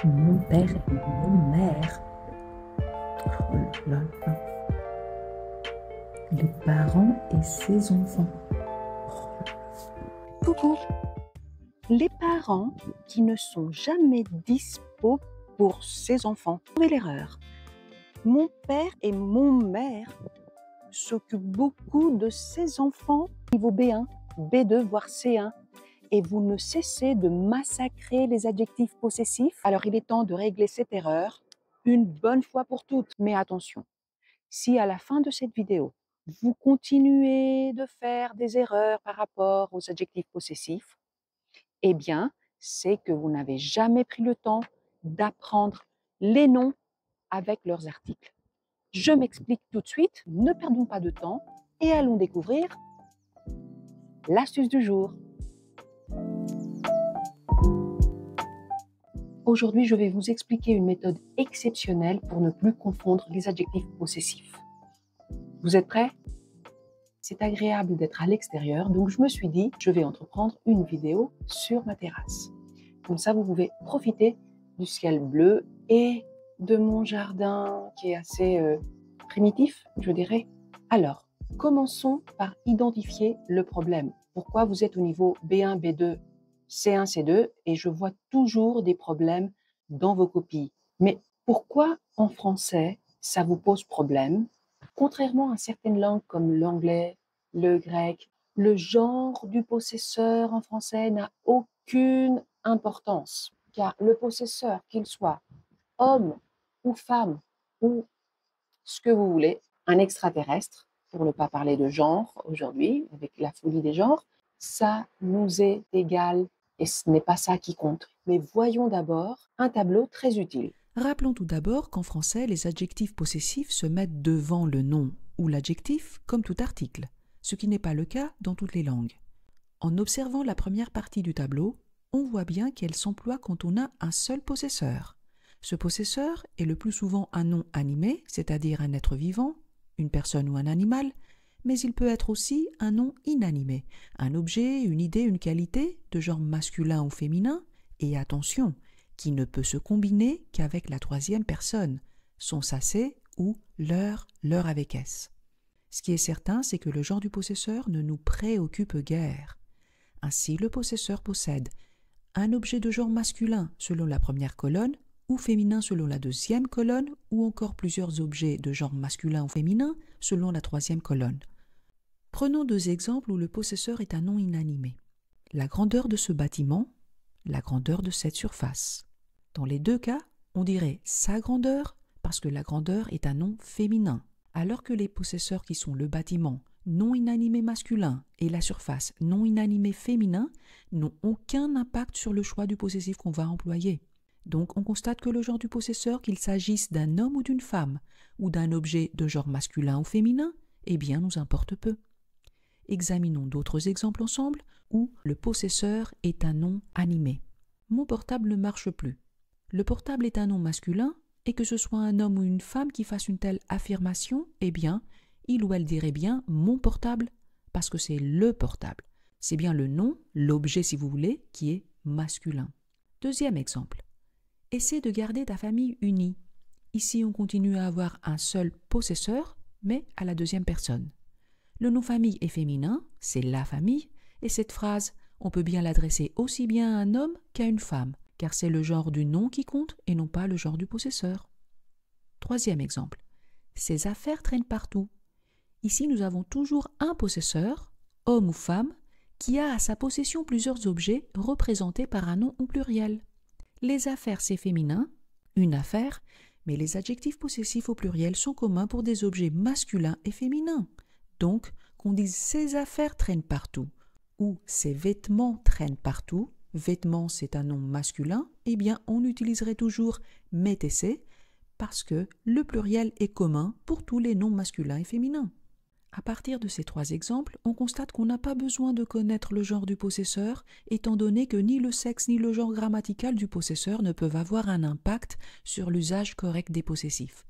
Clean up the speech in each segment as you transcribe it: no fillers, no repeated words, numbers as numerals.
Mon père et mon mère. Oh là là. Les parents et ses enfants. Coucou! Les parents qui ne sont jamais dispo pour ses enfants. Trouvez l'erreur. Mon père et mon mère s'occupent beaucoup de ses enfants niveau B1, B2, voire C1. Et vous ne cessez de massacrer les adjectifs possessifs. Alors il est temps de régler cette erreur une bonne fois pour toutes. Mais attention, si à la fin de cette vidéo, vous continuez de faire des erreurs par rapport aux adjectifs possessifs, eh bien, c'est que vous n'avez jamais pris le temps d'apprendre les noms avec leurs articles. Je m'explique tout de suite, ne perdons pas de temps et allons découvrir l'astuce du jour. Aujourd'hui, je vais vous expliquer une méthode exceptionnelle pour ne plus confondre les adjectifs possessifs. Vous êtes prêts? C'est agréable d'être à l'extérieur, donc je me suis dit, je vais entreprendre une vidéo sur ma terrasse. Comme ça, vous pouvez profiter du ciel bleu et de mon jardin qui est assez primitif, je dirais. Alors, commençons par identifier le problème. Pourquoi vous êtes au niveau B1, B2, C1, C2 et je vois toujours des problèmes dans vos copies. Mais pourquoi en français ça vous pose problème? Contrairement à certaines langues comme l'anglais, le grec, le genre du possesseur en français n'a aucune importance, car le possesseur, qu'il soit homme ou femme ou ce que vous voulez, un extraterrestre, pour ne pas parler de genre aujourd'hui, avec la folie des genres, ça nous est égal et ce n'est pas ça qui compte. Mais voyons d'abord un tableau très utile. Rappelons tout d'abord qu'en français, les adjectifs possessifs se mettent devant le nom ou l'adjectif comme tout article, ce qui n'est pas le cas dans toutes les langues. En observant la première partie du tableau, on voit bien qu'elle s'emploie quand on a un seul possesseur. Ce possesseur est le plus souvent un nom animé, c'est-à-dire un être vivant, une personne ou un animal, mais il peut être aussi un nom inanimé, un objet, une idée, une qualité, de genre masculin ou féminin, et attention, qui ne peut se combiner qu'avec la troisième personne, son sacé ou leur avec S. Ce qui est certain, c'est que le genre du possesseur ne nous préoccupe guère. Ainsi, le possesseur possède un objet de genre masculin selon la première colonne, ou féminin selon la deuxième colonne, ou encore plusieurs objets de genre masculin ou féminin selon la troisième colonne. Prenons deux exemples où le possesseur est un nom inanimé. La grandeur de ce bâtiment, la grandeur de cette surface. Dans les deux cas, on dirait sa grandeur parce que la grandeur est un nom féminin, alors que les possesseurs qui sont le bâtiment non inanimé masculin et la surface non inanimé féminin n'ont aucun impact sur le choix du possessif qu'on va employer. Donc on constate que le genre du possesseur, qu'il s'agisse d'un homme ou d'une femme, ou d'un objet de genre masculin ou féminin, eh bien nous importe peu. Examinons d'autres exemples ensemble où le possesseur est un nom animé. Mon portable ne marche plus. Le portable est un nom masculin et que ce soit un homme ou une femme qui fasse une telle affirmation, eh bien, il ou elle dirait bien mon portable parce que c'est le portable. C'est bien le nom, l'objet si vous voulez, qui est masculin. Deuxième exemple. Essaie de garder ta famille unie. Ici, on continue à avoir un seul possesseur, mais à la deuxième personne. Le nom famille est féminin, c'est la famille, et cette phrase, on peut bien l'adresser aussi bien à un homme qu'à une femme, car c'est le genre du nom qui compte et non pas le genre du possesseur. Troisième exemple. Ces affaires traînent partout. Ici, nous avons toujours un possesseur, homme ou femme, qui a à sa possession plusieurs objets représentés par un nom au pluriel. Les affaires, c'est féminin, une affaire, mais les adjectifs possessifs au pluriel sont communs pour des objets masculins et féminins. Donc, qu'on dise « ces affaires traînent partout » ou « ces vêtements traînent partout », vêtements c'est un nom masculin, eh bien on utiliserait toujours « métessé » parce que le pluriel est commun pour tous les noms masculins et féminins. À partir de ces trois exemples, on constate qu'on n'a pas besoin de connaître le genre du possesseur, étant donné que ni le sexe ni le genre grammatical du possesseur ne peuvent avoir un impact sur l'usage correct des possessifs.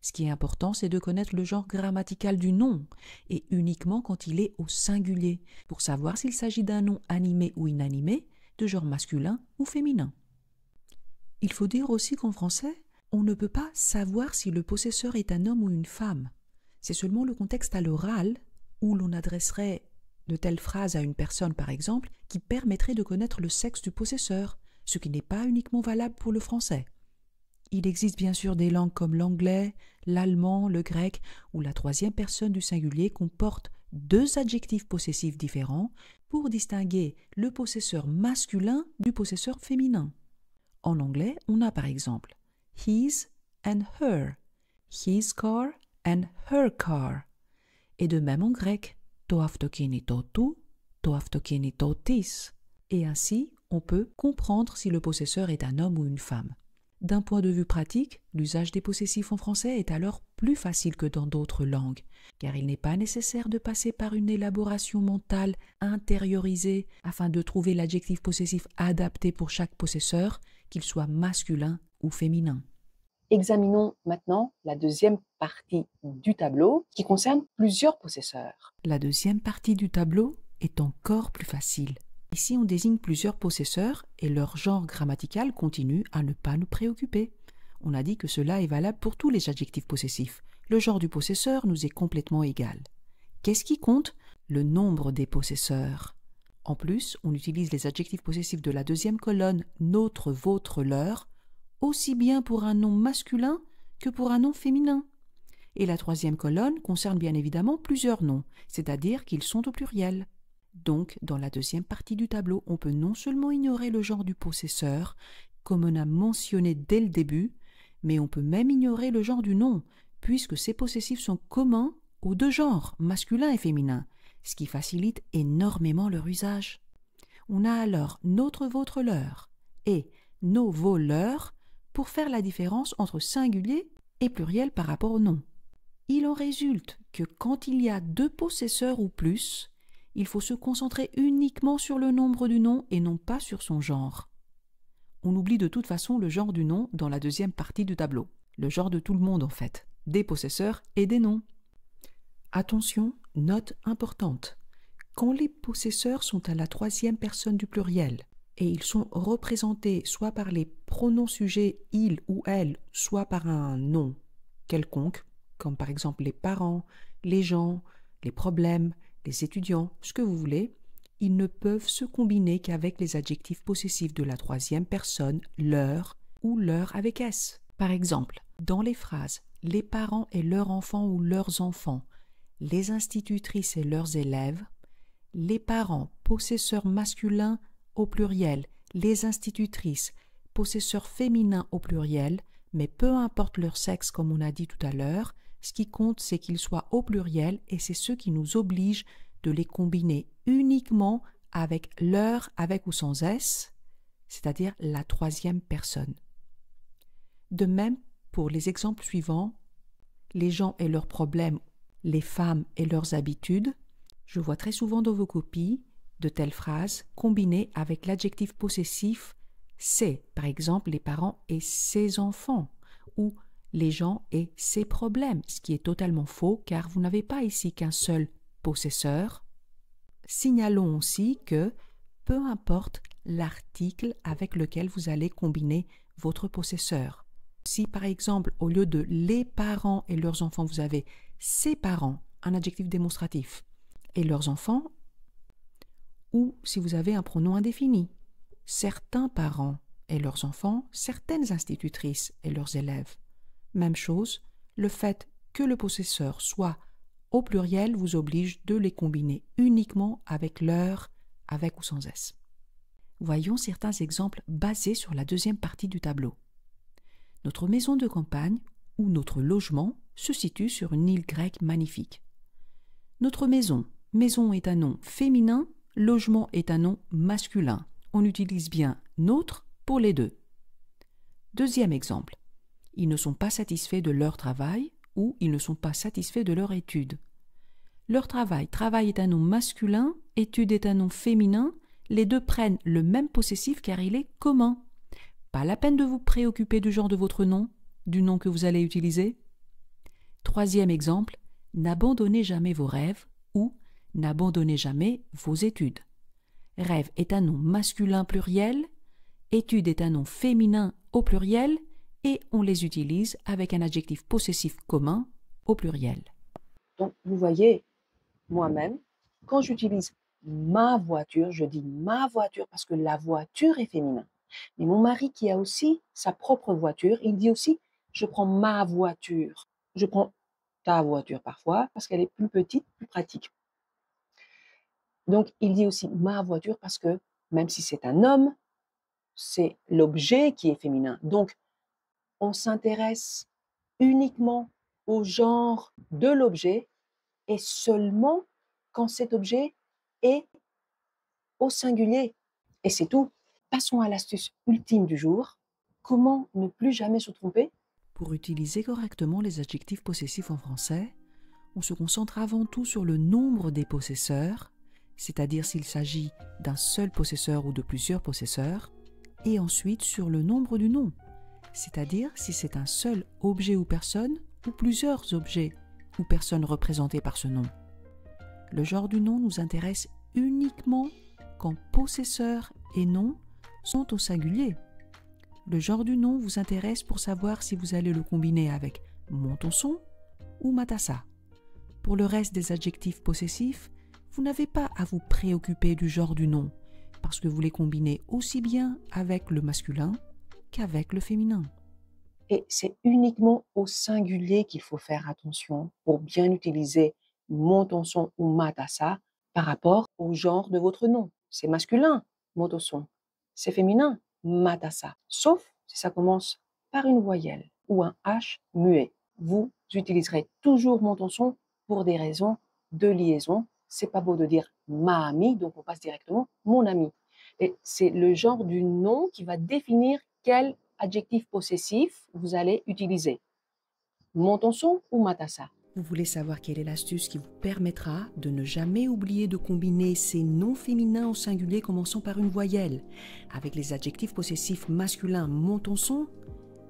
Ce qui est important, c'est de connaître le genre grammatical du nom, et uniquement quand il est au singulier, pour savoir s'il s'agit d'un nom animé ou inanimé, de genre masculin ou féminin. Il faut dire aussi qu'en français, on ne peut pas savoir si le possesseur est un homme ou une femme. C'est seulement le contexte à l'oral où l'on adresserait de telles phrases à une personne, par exemple, qui permettrait de connaître le sexe du possesseur, ce qui n'est pas uniquement valable pour le français. Il existe bien sûr des langues comme l'anglais, l'allemand, le grec, où la troisième personne du singulier comporte deux adjectifs possessifs différents pour distinguer le possesseur masculin du possesseur féminin. En anglais, on a par exemple his and her, his car and her car. Et de même en grec, to αυτοκίνητο του, το αυτοκίνητο της. Et ainsi, on peut comprendre si le possesseur est un homme ou une femme. D'un point de vue pratique, l'usage des possessifs en français est alors plus facile que dans d'autres langues, car il n'est pas nécessaire de passer par une élaboration mentale intériorisée afin de trouver l'adjectif possessif adapté pour chaque possesseur, qu'il soit masculin ou féminin. Examinons maintenant la deuxième partie du tableau qui concerne plusieurs possesseurs. La deuxième partie du tableau est encore plus facile. Ici, on désigne plusieurs possesseurs et leur genre grammatical continue à ne pas nous préoccuper. On a dit que cela est valable pour tous les adjectifs possessifs. Le genre du possesseur nous est complètement égal. Qu'est-ce qui compte? Le nombre des possesseurs. En plus, on utilise les adjectifs possessifs de la deuxième colonne notre, votre, leur, aussi bien pour un nom masculin que pour un nom féminin. Et la troisième colonne concerne bien évidemment plusieurs noms, c'est-à-dire qu'ils sont au pluriel. Donc, dans la deuxième partie du tableau, on peut non seulement ignorer le genre du possesseur, comme on a mentionné dès le début, mais on peut même ignorer le genre du nom, puisque ces possessifs sont communs aux deux genres, masculin et féminin, ce qui facilite énormément leur usage. On a alors notre, votre, leur et nos, vos, leurs pour faire la différence entre singulier et pluriel par rapport au nom. Il en résulte que quand il y a deux possesseurs ou plus, il faut se concentrer uniquement sur le nombre du nom et non pas sur son genre. On oublie de toute façon le genre du nom dans la deuxième partie du tableau. Le genre de tout le monde en fait, des possesseurs et des noms. Attention, note importante. Quand les possesseurs sont à la troisième personne du pluriel et ils sont représentés soit par les pronoms sujets il ou elle, soit par un nom quelconque, comme par exemple les parents, les gens, les problèmes, les étudiants, ce que vous voulez, ils ne peuvent se combiner qu'avec les adjectifs possessifs de la troisième personne, leur ou leur avec S. Par exemple, dans les phrases « les parents et leurs enfants ou leurs enfants », « les institutrices et leurs élèves », les parents, possesseurs masculins au pluriel, les institutrices, possesseurs féminins au pluriel, mais peu importe leur sexe comme on a dit tout à l'heure, ce qui compte c'est qu'ils soient au pluriel et c'est ce qui nous oblige de les combiner uniquement avec leur, avec ou sans S, c'est-à-dire la troisième personne. De même, pour les exemples suivants, les gens et leurs problèmes, les femmes et leurs habitudes, je vois très souvent dans vos copies de telles phrases combinées avec l'adjectif possessif « c'est », par exemple les parents et ses enfants, ou les gens et ses problèmes, ce qui est totalement faux car vous n'avez pas ici qu'un seul possesseur. Signalons aussi que peu importe l'article avec lequel vous allez combiner votre possesseur. Si par exemple au lieu de les parents et leurs enfants vous avez ses parents, un adjectif démonstratif, et leurs enfants, ou si vous avez un pronom indéfini, certains parents et leurs enfants, certaines institutrices et leurs élèves. Même chose, le fait que le possesseur soit au pluriel vous oblige de les combiner uniquement avec leur, avec ou sans S. Voyons certains exemples basés sur la deuxième partie du tableau. Notre maison de campagne ou notre logement se situe sur une île grecque magnifique. Notre maison, maison est un nom féminin, logement est un nom masculin. On utilise bien notre pour les deux. Deuxième exemple. Ils ne sont pas satisfaits de leur travail ou ils ne sont pas satisfaits de leur étude. Leur travail, travail est un nom masculin, étude est un nom féminin, les deux prennent le même possessif car il est commun. Pas la peine de vous préoccuper du genre de votre nom, du nom que vous allez utiliser. Troisième exemple, n'abandonnez jamais vos rêves ou n'abandonnez jamais vos études. Rêve est un nom masculin pluriel, Étude est un nom féminin au pluriel et on les utilise avec un adjectif possessif commun au pluriel. Donc, vous voyez, moi-même, quand j'utilise ma voiture, je dis ma voiture parce que la voiture est féminin. Mais mon mari qui a aussi sa propre voiture, il dit aussi je prends ma voiture. Je prends ta voiture parfois parce qu'elle est plus petite, plus pratique. Donc, il dit aussi ma voiture parce que même si c'est un homme, c'est l'objet qui est féminin. Donc, on s'intéresse uniquement au genre de l'objet et seulement quand cet objet est au singulier. Et c'est tout. Passons à l'astuce ultime du jour. Comment ne plus jamais se tromper? Pour utiliser correctement les adjectifs possessifs en français, on se concentre avant tout sur le nombre des possesseurs, c'est-à-dire s'il s'agit d'un seul possesseur ou de plusieurs possesseurs, et ensuite sur le nombre du nom, c'est-à-dire si c'est un seul objet ou personne ou plusieurs objets ou personnes représentés par ce nom. Le genre du nom nous intéresse uniquement quand possesseur et nom sont au singulier. Le genre du nom vous intéresse pour savoir si vous allez le combiner avec mon ton ou ma tassa. Pour le reste des adjectifs possessifs, vous n'avez pas à vous préoccuper du genre du nom, parce que vous les combinez aussi bien avec le masculin qu'avec le féminin. Et c'est uniquement au singulier qu'il faut faire attention pour bien utiliser mon ton ou ma tassa par rapport au genre de votre nom. C'est masculin, mon ton. C'est féminin, ma tassa. Sauf si ça commence par une voyelle ou un H muet. Vous utiliserez toujours mon ton pour des raisons de liaison. C'est pas beau de dire ma amie, donc on passe directement mon ami. Et c'est le genre du nom qui va définir quel adjectif possessif vous allez utiliser. Mon ton ou ma tassa. Vous voulez savoir quelle est l'astuce qui vous permettra de ne jamais oublier de combiner ces noms féminins au singulier commençant par une voyelle avec les adjectifs possessifs masculins mon ton?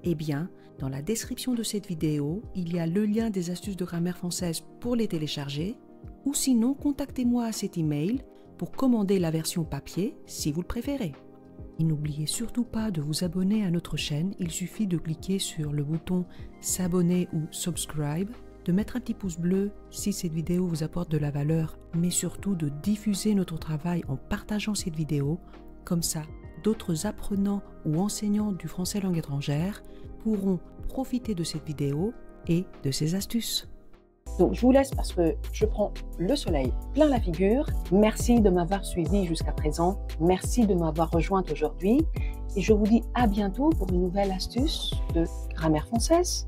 Eh bien, dans la description de cette vidéo, il y a le lien des astuces de grammaire française pour les télécharger, ou sinon contactez-moi à cet email pour commander la version papier si vous le préférez. Et n'oubliez surtout pas de vous abonner à notre chaîne, il suffit de cliquer sur le bouton s'abonner ou subscribe, de mettre un petit pouce bleu si cette vidéo vous apporte de la valeur, mais surtout de diffuser notre travail en partageant cette vidéo, comme ça d'autres apprenants ou enseignants du français langue étrangère pourront profiter de cette vidéo et de ces astuces. Donc je vous laisse parce que je prends le soleil plein la figure. Merci de m'avoir suivi jusqu'à présent. Merci de m'avoir rejointe aujourd'hui. Et je vous dis à bientôt pour une nouvelle astuce de grammaire française.